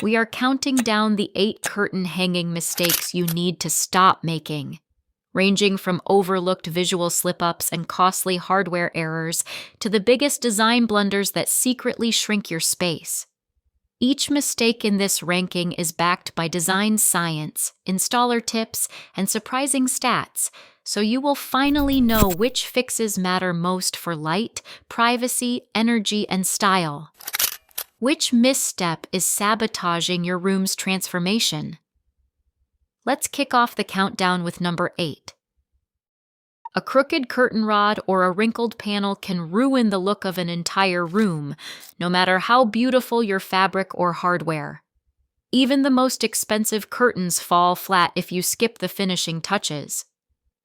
We are counting down the 8 curtain hanging mistakes you need to stop making, ranging from overlooked visual slip-ups and costly hardware errors to the biggest design blunders that secretly shrink your space. Each mistake in this ranking is backed by design science, installer tips, and surprising stats, so you will finally know which fixes matter most for light, privacy, energy, and style. Which misstep is sabotaging your room's transformation? Let's kick off the countdown with number 8. A crooked curtain rod or a wrinkled panel can ruin the look of an entire room, no matter how beautiful your fabric or hardware. Even the most expensive curtains fall flat if you skip the finishing touches.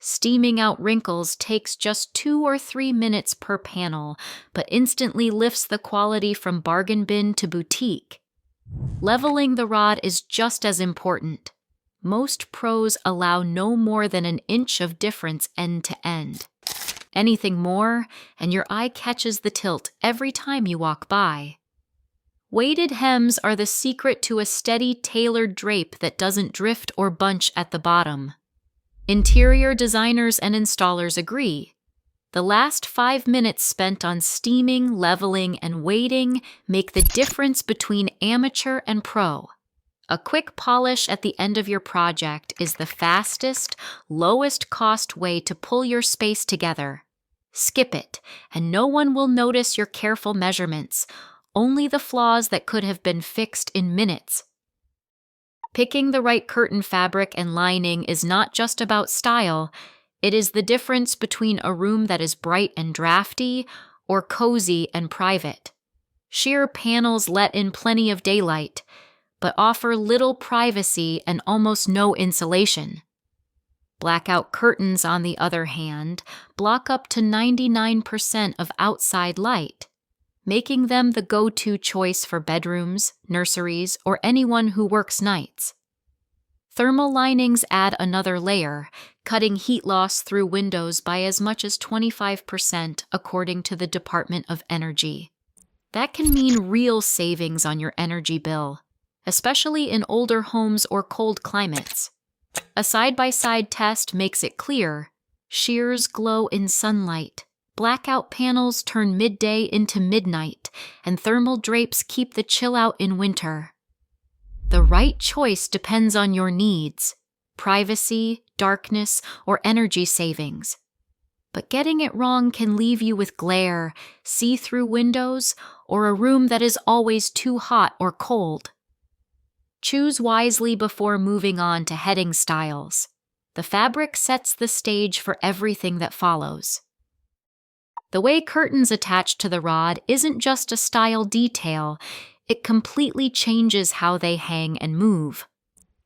Steaming out wrinkles takes just 2 or 3 minutes per panel, but instantly lifts the quality from bargain bin to boutique. Leveling the rod is just as important. Most pros allow no more than an inch of difference end to end. Anything more, and your eye catches the tilt every time you walk by. Weighted hems are the secret to a steady, tailored drape that doesn't drift or bunch at the bottom. Interior designers and installers agree. The last 5 minutes spent on steaming, leveling, and weighting make the difference between amateur and pro. A quick polish at the end of your project is the fastest, lowest cost way to pull your space together. Skip it, and no one will notice your careful measurements, only the flaws that could have been fixed in minutes. Picking the right curtain fabric and lining is not just about style, it is the difference between a room that is bright and drafty or cozy and private. Sheer panels let in plenty of daylight, but offer little privacy and almost no insulation. Blackout curtains, on the other hand, block up to 99% of outside light, making them the go-to choice for bedrooms, nurseries, or anyone who works nights. Thermal linings add another layer, cutting heat loss through windows by as much as 25% according to the Department of Energy. That can mean real savings on your energy bill, especially in older homes or cold climates. A side-by-side test makes it clear: sheers glow in sunlight, blackout panels turn midday into midnight, and thermal drapes keep the chill out in winter. The right choice depends on your needs: privacy, darkness, or energy savings. But getting it wrong can leave you with glare, see-through windows, or a room that is always too hot or cold. Choose wisely before moving on to heading styles. The fabric sets the stage for everything that follows. The way curtains attach to the rod isn't just a style detail, it completely changes how they hang and move.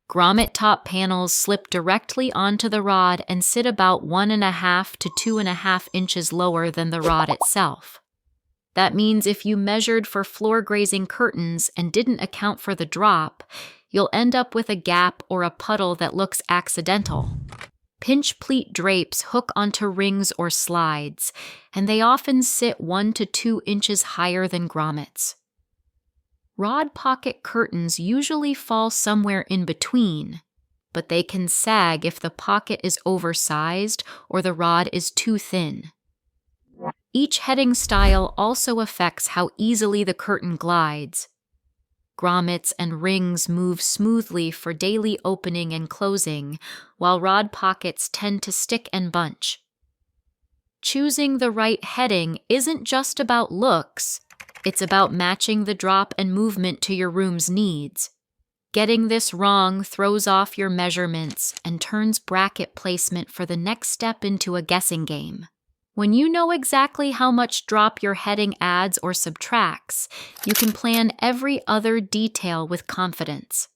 Grommet top panels slip directly onto the rod and sit about 1.5 to 2.5 inches lower than the rod itself. That means if you measured for floor grazing curtains and didn't account for the drop, you'll end up with a gap or a puddle that looks accidental. Pinch pleat drapes hook onto rings or slides, and they often sit 1 to 2 inches higher than grommets. Rod pocket curtains usually fall somewhere in between, but they can sag if the pocket is oversized or the rod is too thin. Each heading style also affects how easily the curtain glides. Grommets and rings move smoothly for daily opening and closing, while rod pockets tend to stick and bunch. Choosing the right heading isn't just about looks, it's about matching the drop and movement to your room's needs. Getting this wrong throws off your measurements and turns bracket placement for the next step into a guessing game. When you know exactly how much drop your heading adds or subtracts, you can plan every other detail with confidence.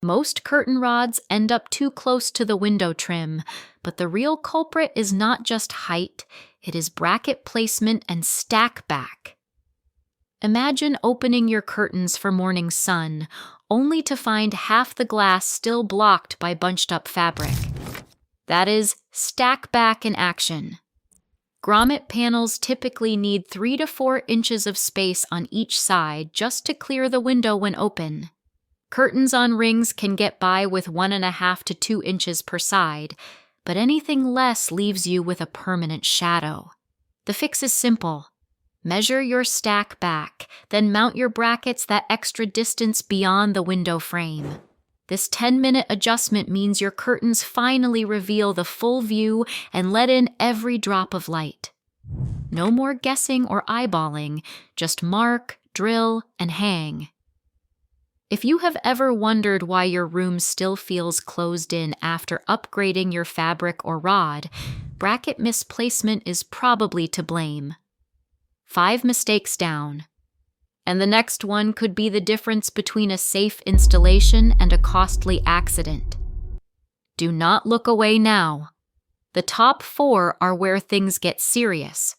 Most curtain rods end up too close to the window trim, but the real culprit is not just height, it is bracket placement and stack back. Imagine opening your curtains for morning sun, only to find half the glass still blocked by bunched up fabric. That is stack back in action. Grommet panels typically need 3 to 4 inches of space on each side just to clear the window when open. Curtains on rings can get by with 1.5 to 2 inches per side, but anything less leaves you with a permanent shadow. The fix is simple. Measure your stack back, then mount your brackets that extra distance beyond the window frame. This 10-minute adjustment means your curtains finally reveal the full view and let in every drop of light. No more guessing or eyeballing, just mark, drill, and hang. If you have ever wondered why your room still feels closed in after upgrading your fabric or rod, bracket misplacement is probably to blame. 5 mistakes down. And the next one could be the difference between a safe installation and a costly accident. Do not look away now. The top 4 are where things get serious.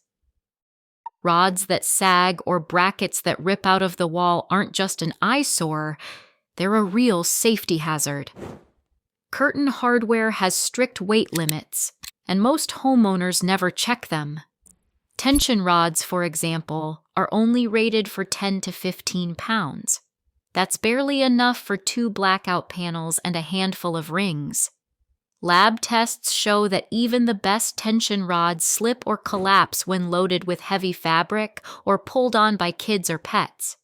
Rods that sag or brackets that rip out of the wall aren't just an eyesore, they're a real safety hazard. Curtain hardware has strict weight limits, and most homeowners never check them. Tension rods, for example, are only rated for 10 to 15 pounds. That's barely enough for 2 blackout panels and a handful of rings. Lab tests show that even the best tension rods slip or collapse when loaded with heavy fabric or pulled on by kids or pets.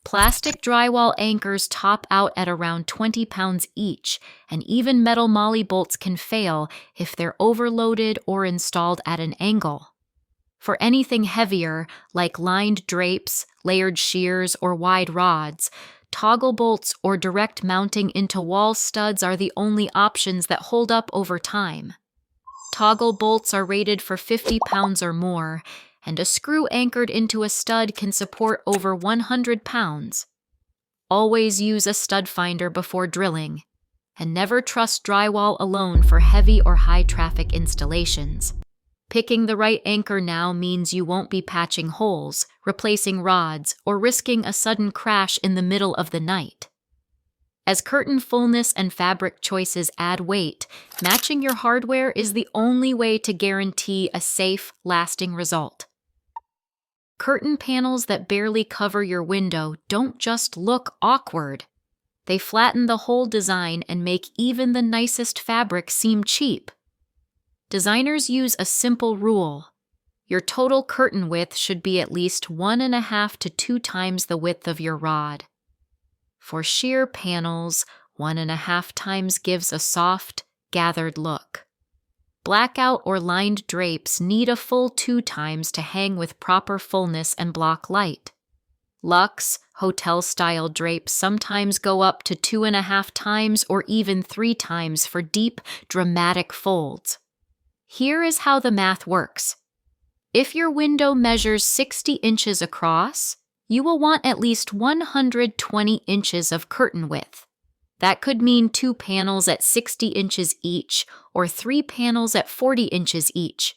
Plastic drywall anchors top out at around 20 pounds each, and even metal molly bolts can fail if they're overloaded or installed at an angle. For anything heavier, like lined drapes, layered shears, or wide rods, toggle bolts or direct mounting into wall studs are the only options that hold up over time. Toggle bolts are rated for 50 pounds or more, and a screw anchored into a stud can support over 100 pounds. Always use a stud finder before drilling, and never trust drywall alone for heavy or high-traffic installations. Picking the right anchor now means you won't be patching holes, replacing rods, or risking a sudden crash in the middle of the night. As curtain fullness and fabric choices add weight, matching your hardware is the only way to guarantee a safe, lasting result. Curtain panels that barely cover your window don't just look awkward. They flatten the whole design and make even the nicest fabric seem cheap. Designers use a simple rule. Your total curtain width should be at least 1.5 to 2 times the width of your rod. For sheer panels, 1.5 times gives a soft, gathered look. Blackout or lined drapes need a full 2 times to hang with proper fullness and block light. Luxe, hotel-style drapes sometimes go up to 2.5 times or even 3 times for deep, dramatic folds. Here is how the math works. If your window measures 60 inches across, you will want at least 120 inches of curtain width. That could mean 2 panels at 60 inches each, or 3 panels at 40 inches each.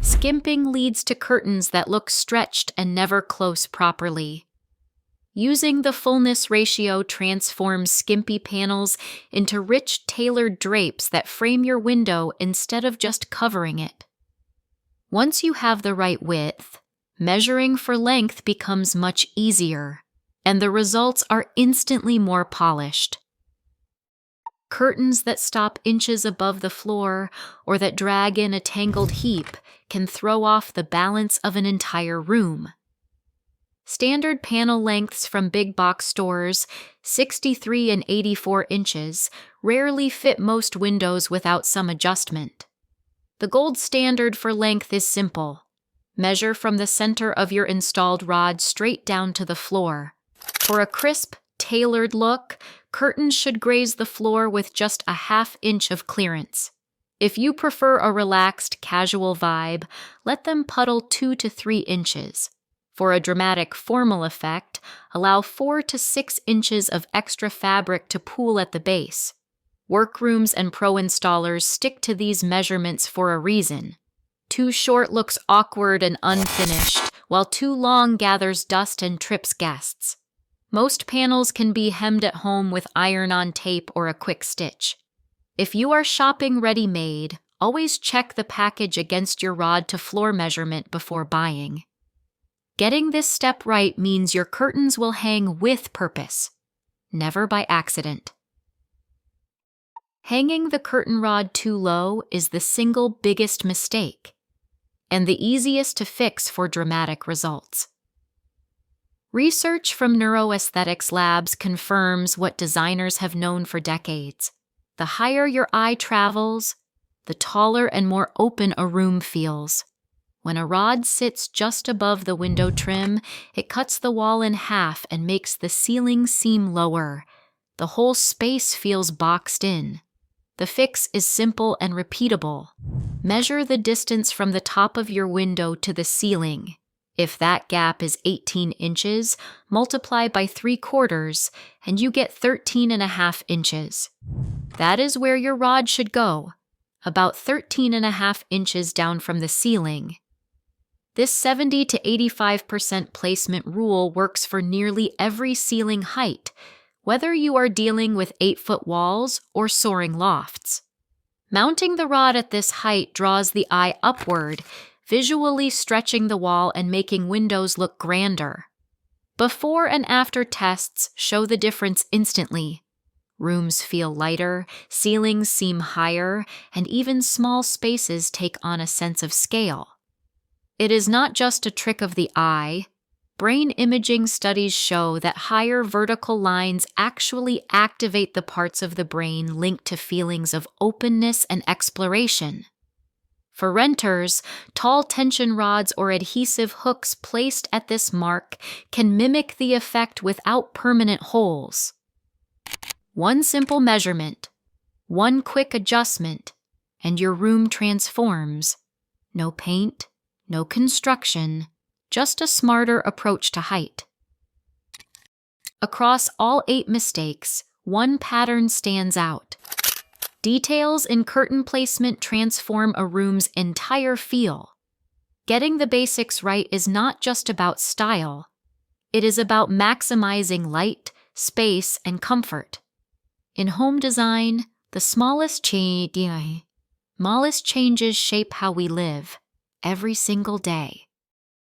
Skimping leads to curtains that look stretched and never close properly. Using the fullness ratio transforms skimpy panels into rich, tailored drapes that frame your window instead of just covering it. Once you have the right width, measuring for length becomes much easier, and the results are instantly more polished. Curtains that stop inches above the floor or that drag in a tangled heap can throw off the balance of an entire room. Standard panel lengths from big box stores, 63 and 84 inches, rarely fit most windows without some adjustment. The gold standard for length is simple. Measure from the center of your installed rod straight down to the floor. For a crisp, tailored look, curtains should graze the floor with just a 1/2 inch of clearance. If you prefer a relaxed, casual vibe, let them puddle 2 to 3 inches. For a dramatic, formal effect, allow 4 to 6 inches of extra fabric to pool at the base. Workrooms and pro installers stick to these measurements for a reason. Too short looks awkward and unfinished, while too long gathers dust and trips guests. Most panels can be hemmed at home with iron-on tape or a quick stitch. If you are shopping ready-made, always check the package against your rod to floor measurement before buying. Getting this step right means your curtains will hang with purpose, never by accident. Hanging the curtain rod too low is the single biggest mistake, and the easiest to fix for dramatic results. Research from neuroaesthetics labs confirms what designers have known for decades. The higher your eye travels, the taller and more open a room feels. When a rod sits just above the window trim, it cuts the wall in half and makes the ceiling seem lower. The whole space feels boxed in. The fix is simple and repeatable. Measure the distance from the top of your window to the ceiling. If that gap is 18 inches, multiply by 3/4, and you get 13.5 inches. That is where your rod should go, about 13.5 inches down from the ceiling. This 70 to 85% placement rule works for nearly every ceiling height, whether you are dealing with 8-foot walls or soaring lofts. Mounting the rod at this height draws the eye upward, visually stretching the wall and making windows look grander. Before and after tests show the difference instantly. Rooms feel lighter, ceilings seem higher, and even small spaces take on a sense of scale. It is not just a trick of the eye. Brain imaging studies show that higher vertical lines actually activate the parts of the brain linked to feelings of openness and exploration. For renters, tall tension rods or adhesive hooks placed at this mark can mimic the effect without permanent holes. One simple measurement, one quick adjustment, and your room transforms. No paint, no construction, just a smarter approach to height. Across all 8 mistakes, one pattern stands out. Details in curtain placement transform a room's entire feel. Getting the basics right is not just about style. It is about maximizing light, space, and comfort. In home design, the smallest changes shape how we live every single day.